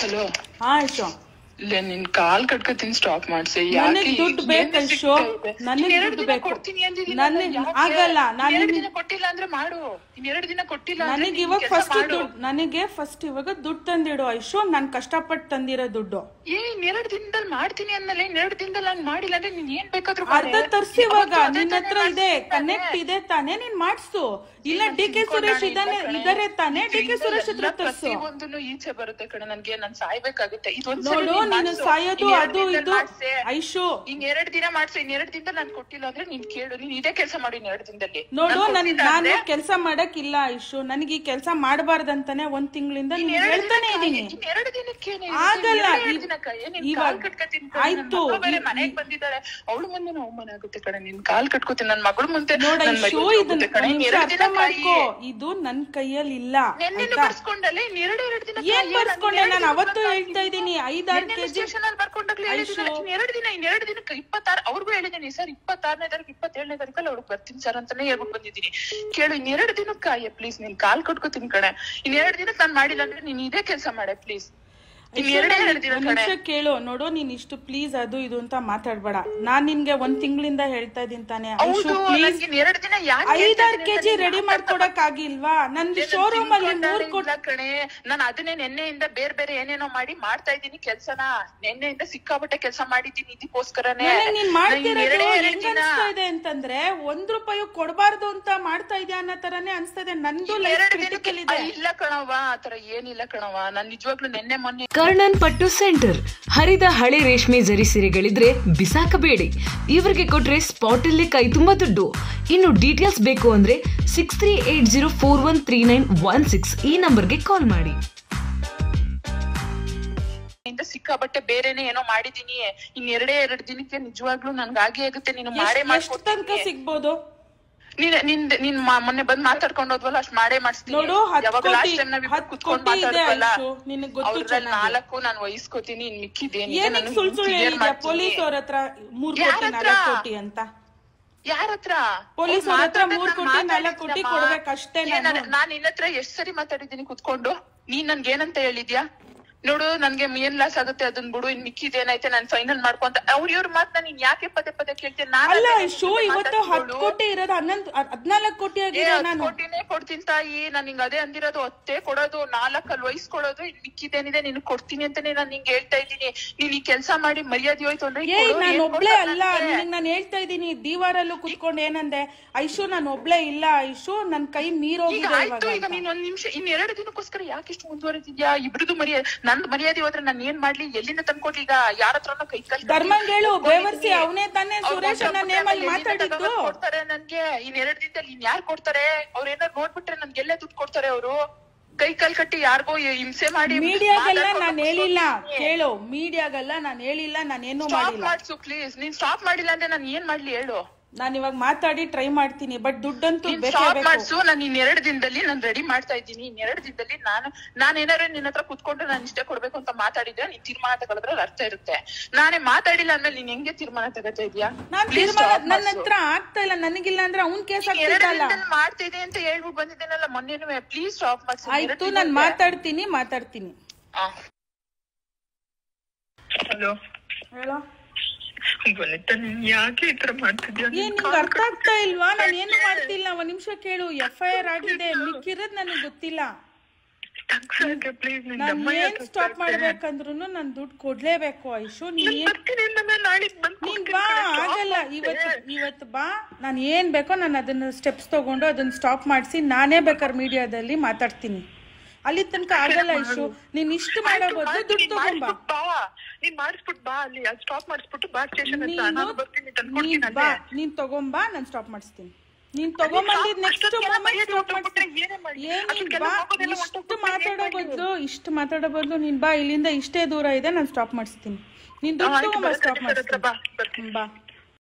Hello ಹಾ ಐಶೋ ಇಲ್ಲ ನಿನ್ ಕಾಲ್ ಕಟ್ಕೊತೀನಿ ಸ್ಟಾಪ್ ಮಾಡ್ಸಿ. ನನಗೆ ದುಡ್ಡು ಬೇಕು ಐಶೋ, ನನಗೆ ದುಡ್ಡು ಬೇಕು. ಆಗಲ್ಲ, ನಾನು ಕೊಟ್ಟಿಲ್ಲ ಅಂದ್ರೆ ಮಾಡು. ಇನ್ನೆರಡು ದಿನ ಕೊಟ್ಟಿಲ್ಲ ನನಗೆ ಇವಾಗ ಫಸ್ಟ್ ಇವಾಗ ದುಡ್ಡು ತಂದಿಡು ಐಶೋ. ನಾನ್ ಕಷ್ಟಪಟ್ಟು ತಂದಿರೋ ದುಡ್ಡು ಇನ್ನೆರಡು ದಿನದಲ್ಲಿ ಮಾಡ್ತೀನಿ ಅಂದಲ್ಲ. ಇನ್ನೆರಡು ದಿನದಲ್ಲಿ ನಾನು ಮಾಡಿಲ್ಲ ಅಂದ್ರೆ ನೀನ್ ಏನ್ ಬೇಕಾದ್ರೂ ಅರ್ಧ ತರ್ಸಿ. ಇವಾಗ ನಿನ್ನ ಹತ್ರ ಇದೆ, ಕನೆಕ್ಟ್ ಇದೆ ತಾನೇ, ನೀನ್ ಮಾಡ್ಸು. ಇಲ್ಲ DK ಸುರೇಶ್ ಇದಾರೆ ತಾನೇ, DK ಸುರೇಶ್ ಹತ್ರ ತರ್ಸು. ಒಂದನ್ನು ಈಚೆ ಬರುತ್ತೆ ಕಡೆ. ನನ್ಗೆ ನಾನ್ ಸಾಯ್ಬೇಕಾಗುತ್ತೆ. ನೋಡು, ನೀನು ಸಾಯೋದು ಅದು ಇದು ಐಶೋ. ಇನ್ನೆರಡು ದಿನ ಮಾಡ್ಸು. ಇನ್ನೆರಡು ದಿನದಲ್ಲಿ ನಾನು ಕೊಟ್ಟಿಲ್ಲ ಅಂದ್ರೆ ನೀನ್ ಕೇಳು. ನೀನ್ ಇದೇ ಕೆಲಸ ಮಾಡಿ ಇನ್ನೆರಡು ದಿನದಲ್ಲಿ. ನೋಡು, ನಾನು ಕೆಲಸ ಮಾಡಕ್ಕಿಲ್ಲ ಐಶೋ. ನನಗೆ ಈ ಕೆಲಸ ಮಾಡಬಾರ್ದಂತಾನೆ ಒಂದ್ ತಿಂಗಳಿಂದ ಹೇಳ್ತಾನೆ ಇದೀನಿ. ಆಗಲ್ಲ ಆಯ್ತು. ಮನೆಗ್ ಬಂದಿದ್ದಾಳೆ, ಅವಳು ಮುಂದೆ ಅವಮಾನ ಆಗುತ್ತೆ ಕಡೆ. ನಿನ್ ಕಾಲ್ ಕಟ್ಕೋತೀನಿ, ನನ್ ಮಗಳು ಮುಂದೆ. ನೋಡ ಐಶೋ, ಅರ್ಥ ಮಾಡ್ಕೋ, ಇದು ನನ್ ಕೈಯಲ್ಲಿ ಇಲ್ಲ. ಏನ್ ಬರ್ಸ್ಕೊಂಡೆ? ನಾನು ಅವತ್ತು ಹೇಳ್ತಾ ಇದ್ದೀನಿ 5-6 kg ಬರ್ಕೊಂಡಾಗ್ಲಿ ಇನ್ನೆರಡು ದಿನಕ್ಕೆ 26 ಅವ್ರಿಗೂ ಹೇಳಿದೀನಿ ಸರ್. 26ನೇ ತಾರೀಕು 27ನೇ ತಾರೀಕಲ್ಲಿ ಅವ್ರಿಗೆ ಬರ್ತೀನಿ ಸರ್ ಅಂತಾನೆ ಹೇಳ್ಬಿಟ್ಟು ಬಂದಿದ್ದೀನಿ. ಕೇಳು, ಇನ್ನೆರಡು ದಿನಕ್ಕೆ ಪ್ಲೀಸ್ ನಿನ್ ಕಾಲ್ ಕಟ್ಕೋತೀನಿ ಕಣೆ. ಇನ್ನೆರಡು ದಿನಕ್ಕೆ ನಾನ್ ಮಾಡಿಲ್ಲ ಅಂದ್ರೆ ನೀನ್ ಇದೇ ಕೆಲಸ ಮಾಡೆ ಪ್ಲೀಸ್. ಕೇಳು, ನೋಡು, ನೀನ್ ಇಷ್ಟು ಪ್ಲೀಸ್ ಅದು ಇದು ಅಂತ ಮಾತಾಡ್ಬೇಡ. ನಾನ್ ನಿನ್ಗೆ ಒಂದ್ ತಿಂಗಳಿಂದ ಹೇಳ್ತಾ ಇದೀನಿ ತಾನೆ ಐಶು, ಪ್ಲೀಸ್ 5-6 kg ರೆಡಿ ಮಾಡ್ಕೊಡಕ್ ಆಗಿಲ್ವಾ? ನಂದು ಶೋರೂಮ್ ಅಲ್ಲಿ 3 ಕಣೆ. ನಾನು ಅದನ್ನೇ ನೆನ್ನೆಯಿಂದ ಬೇರೆ ಬೇರೆ ಏನೇನೋ ಮಾಡಿ ಮಾಡ್ತಾ ಇದ್ದೀನಿ ಕೆಲ್ಸನ. ನೆನ್ನೆಯಿಂದ ಸಿಕ್ಕಾಪಟ್ಟೆ ಕೆಲಸ ಮಾಡಿದ್ದೀನಿ ಇದಕ್ಕೋಸ್ಕರನೇ. ನೀನ್ ಮಾಡ್ತಿರೋದು ಹೆಂಗ್ ಅನ್ಸ್ತಾ ಇದೆ ಅಂತಂದ್ರೆ, ₹1 ಕೊಡ್ಬಾರ್ದು ಅಂತ ಮಾಡ್ತಾ ಇದೆಯಾ ಅನ್ನೋ ತರಾನೇ ಅನ್ಸ್ತಾ ಇದೆ. ನಂದು ಲೈಫ್ ಕ್ರಿಟಿಕಲ್ ಇದೆ. ಇಲ್ಲ ಕಣವ, ಆತರ ಏನಿಲ್ಲ ಕಣವ. ನಾನ್ ನಿಜವಾಗ್ಲೂ ನೆನ್ನೆ ಮೊನ್ನೆ ಕರ್ಣನ್ ಪಟ್ಟು ಸೆಂಟರ್. ಹರಿದ ಹಳೆ ರೇಷ್ಮೆ ಜರಿ ಸೀರೆಗಳಿದ್ರೆ ಬಿಸಾಕಬೇಡಿ, ಇವರಿಗೆ ಕೊಟ್ರೆ ಸ್ಪಾಟ್ ಅಲ್ಲೇ ಕೈ ತುಂಬಾ ದುಡ್ಡು. ಇನ್ನು ಡೀಟೇಲ್ಸ್ ಬೇಕು ಅಂದ್ರೆ 6380413916 ಈ ನಂಬರ್ಗೆ ಕಾಲ್ ಮಾಡಿ. ಸಿಕ್ಕಾಬಟ್ಟೆ ಬೇರೆನೆ ಏನೋ ಮಾಡಿದೀನಿ. ಇನ್ನೆರಡು ದಿನಕ್ಕೆ ನಿಜವಾಗ್ಲೂ ನನ್ಗಾಗೆ ಆಗುತ್ತೆ. ನೀನು ಮಾಡೇ ಮಾಡ್ಕೊಡ್ತಂಕ ಸಿಗ್ಬೋದು. ನೀನ್ ಮೊನ್ನೆ ಬಂದ್ ಮಾತಾಡ್ಕೊಂಡು ಹೋದ್ವಲ್ಲ, ಅಷ್ಟ್ ಮಾಡೇ ಮಾಡಿಸ್ತೀನಿ. ಯಾವಾಗ ಲಾಸ್ಟ್ ಟೈಮ್ ನಾವ್ ಕುತ್ಕೊಂಡ್ ಮಾತಾಡ್ವಲ್ಲ, 4 ನಾನು ವಹಿಸ್ಕೋತೀನಿ. ಇನ್ ಮಿಕ್ಕಿದೇನಿದೆ ಪೊಲೀಸ್ ಅವ್ರ ಹತ್ರ 3 ಕೋಟಿ ಅಂತ. ಯಾರತ್ರ? ಪೊಲೀಸ್ ಅವ್ರ ಹತ್ರ 3 ಕೋಟಿ 4 ಕೋಟಿ ಕೊಡ್ಬೇಕಷ್ಟೇ. ನಾನ್ ನಿನ್ನ ಹತ್ರ ಎಷ್ಟ್ ಸರಿ ಮಾತಾಡಿದೀನಿ ಕುತ್ಕೊಂಡು. ನೀನ್ ನನ್ಗೆ ಏನಂತ ಹೇಳಿದ್ಯಾ? ನೋಡು, ನನ್ಗೆ ಏನ್ ಲಾಸ್ ಆಗುತ್ತೆ ಅದನ್ ಬಿಡು, ಇನ್ ಮಿಕ್ಕಿದೇನೈತೆ ನಾನ್ ಫೈನಲ್ ಮಾಡ್ಕೊಂತ ಇವ್ರ ಮಾತ್ ನೀನ್ ಯಾಕೆ ಪದೇ ಕೇಳ್ತೀನಿ? ಇವತ್ತು 10 ಕೋಟಿ ಇರೋದು 14 ಕೋಟಿ ಆಗಿದೆ. 10 ಕೋಟಿನೇ ಕೊಡ್ತೀನಿ ತಾಯಿ. ನಾನ್ ನಿಂಗ್ ಅದೇ ಅಂದಿರೋದು. 10 ಕೊಡೋದು, 4 ಅಲ್ಲಿ ವಹಿಸ್ಕೊಡೋದು, ಇನ್ ಮಿಕ್ಕಿದೇನಿದೆ ನಿನ್ ಕೊಡ್ತೀನಿ ಅಂತಾನೆ ನಾನ್ ನಿಂಗೆ ಹೇಳ್ತಾ ಇದ್ದೀನಿ. ನೀನ್ ಈ ಕೆಲ್ಸ ಮಾಡಿ ಮರ್ಯಾದೆ ಹೋಯ್ತು ಅಂದ್ರೆ ನಾನು ಒಬ್ಳೆ ಅಲ್ಲ. ನಾನ್ ಹೇಳ್ತಾ ಇದ್ದೀನಿ, ದೀವಾರಲ್ಲೂ ಕುತ್ಕೊಂಡು ಏನಂದೆ ಐಶು, ನಾನು ಒಬ್ಳೆ ಇಲ್ಲ ಐಶು, ನನ್ ಕೈ ಮೀರೋಗಿದೆ. ಈಗ ನೀನ್ ಒಂದ್ ನಿಮಿಷ, ಇನ್ನೆರಡು ದಿನಕ್ಕೋಸ್ಕರ ಯಾಕಿಷ್ಟು ಮುಂದುವರೆದಿದ್ಯಾ? ಇಬ್ರದು ನಂದ್ ಮರ್ಯಾದೆ ಹೋದ್ರೆ ನಾನು ಏನ್ ಮಾಡ್ಲಿ? ಎಲ್ಲಿಂದ ತಂದ್ಕೊಡ್ಲಿ? ಈಗ ಯಾರ ಹತ್ರನೋ ಕೈ ಕಲ್ ಧರ್ಮಂಗೇಳು ಬೇವರ್ಸಿ ಅವನೇ ತಾನೇ ಸುರೇಶ್ ನೇಮಲ್ಲಿ ಮಾತಾಡಿದ್ದು. ಕೊಡ್ತಾರೆ ನನ್ಗೆ ಇನ್ನೆರಡು ದಿನದಲ್ಲಿ. ಇನ್ ಯಾರು ಕೊಡ್ತಾರೆ? ಅವ್ರ ಏನಾರು ನೋಡ್ಬಿಟ್ರೆ ನನ್ಗೆಲ್ಲೇ ದುಡ್ಡು ಕೊಡ್ತಾರೆ ಅವರು. ಕೈ ಕಾಲ್ ಕಟ್ಟಿ ಯಾರಿಗೋ ಹಿಂಸೆ ಮಾಡಿ. ಮೀಡಿಯಾಗೆಲ್ಲ ನಾನ್ ಹೇಳಿಲ್ಲ ಕೇಳು, ಮೀಡಿಯಾಗೆಲ್ಲ ನಾನ್ ಹೇಳಿಲ್ಲ, ನಾನೇನು ಮಾಡಿಲ್ಲ. ಮಾಡ್ಸು ಪ್ಲೀಸ್. ನೀನ್ ಸ್ಟಾಪ್ ಮಾಡಿಲ್ಲ ಅಂದ್ರೆ ನಾನು ಏನ್ ಮಾಡ್ಲಿ ಹೇಳು? ನಾನು ಇವಾಗ ಮಾತಾಡಿ ಟ್ರೈ ಮಾಡ್ತೀನಿ, ಬಟ್ ದುಡ್ಡಂತೂ ಮಾಡ್ಸು. ನಾನು ಇನ್ನೆರಡು ದಿನದಲ್ಲಿ ನಾನು ರೆಡಿ ಮಾಡ್ತಾ ಇದ್ದೀನಿ. ಇನ್ನೆರಡು ದಿನದಲ್ಲಿ ನಾನು ಏನಾದ್ರು ನಿನ್ನ ಹತ್ರ ಕುತ್ಕೊಂಡು ನಾನು ಇಷ್ಟೇ ಕೊಡ್ಬೇಕು ಅಂತ ಮಾತಾಡಿದ್ರೆ ನೀನ್ ತೀರ್ಮಾನ ತಗೊಳ್ಳೋದ್ರಲ್ಲಿ ಅರ್ಥ ಇರುತ್ತೆ. ನಾನೇ ಮಾತಾಡಿಲ್ಲ ಅಂದ್ಮೇಲೆ ನೀನ್ ಹೆಂಗೆ ತೀರ್ಮಾನ ತಗೋತಾ ಇದೀಯಾ? ನನ್ನ ಹತ್ರ ಆಗ್ತಾ ಇಲ್ಲ, ನನಗಿಲ್ಲ ಅಂದ್ರೆ ಅವ್ನ್ ಕೇಸ್ ಮಾಡ್ತಿದೆ ಅಂತ ಹೇಳ್ಬಿಟ್ಟು ಬಂದಿದ್ದೇನಲ್ಲ ಮೊನ್ನೆನೂ. ಪ್ಲೀಸ್ ಸ್ಟಾಪ್ ಮಾಡ್ಸಿ. ಆಯ್ತು, ನಾನು ಮಾತಾಡ್ತೀನಿ. ಹಲೋ ಹೇಳೋ. ಯಾಕೆ ಈ ತರ ಮಾಡ್ತಿದ್ಯಾ? ನಿಮ್ಗೆ ಅರ್ಥ ಆಗ್ತಾ ಇಲ್ವಾ? ನಾನು ಏನು ಮಾಡ್ತಿಲ್ಲ. ಒಂದ್ ನಿಮಿಷ ಕೇಳು, FIR ಆಗಿದೆ, ಮಿಕ್ಕಿರೋದ್ ನನಗೆ ಗೊತ್ತಿಲ್ಲ. ನಾನ್ ಏನ್ ಸ್ಟಾಪ್ ಮಾಡ್ಬೇಕಂದ್ರು ನಾನ್ ದುಡ್ಡು ಕೊಡ್ಲೇಬೇಕು ಐಶು. ನೀನ್ ಬಾ, ಆಗಲ್ಲ. ಇವತ್ತು ಬಾ, ನಾನ್ ಏನ್ ಬೇಕೋ ನಾನು ಅದನ್ನ ಸ್ಟೆಪ್ಸ್ ತಗೊಂಡು ಅದನ್ನ ಸ್ಟಾಪ್ ಮಾಡಿಸಿ ನಾನೇ ಬೇಕಾದ್ರೆ ಮೀಡಿಯಾದಲ್ಲಿ ಮಾತಾಡ್ತೀನಿ. ಅಲ್ಲಿ ತನಕ ಆಗಲ್ಲ ಐಶು. ನೀನ್ ಇಷ್ಟು ಮಾಡೋ ಬದಲು ದುಡ್ಡು ತಗೊಂಬಾ. ನೀನ್ ತಗೊಂಬಾ, ನಾನ್ ಸ್ಟಾಪ್ ಮಾಡಿಸ್ತೀನಿ. ನೀನ್ ತಗೊಂಬಂದಿದ್ ನೆಕ್ಸ್ಟ್ ಇಷ್ಟು ಮಾತಾಡೋ ಬದಲು ನೀನ್ ಬಾ. ಇಲ್ಲಿಂದ ಇಷ್ಟೇ ದೂರ ಇದೆ, ನಾನ್ ಸ್ಟಾಪ್ ಮಾಡಿಸ್ತೀನಿ. ನೀನ್ ದುಡ್ಡು ತಗೊಂಬಾ, ಸ್ಟಾಪ್ ಮಾಡಿಸ್ತೀನಿ. ಬಾ.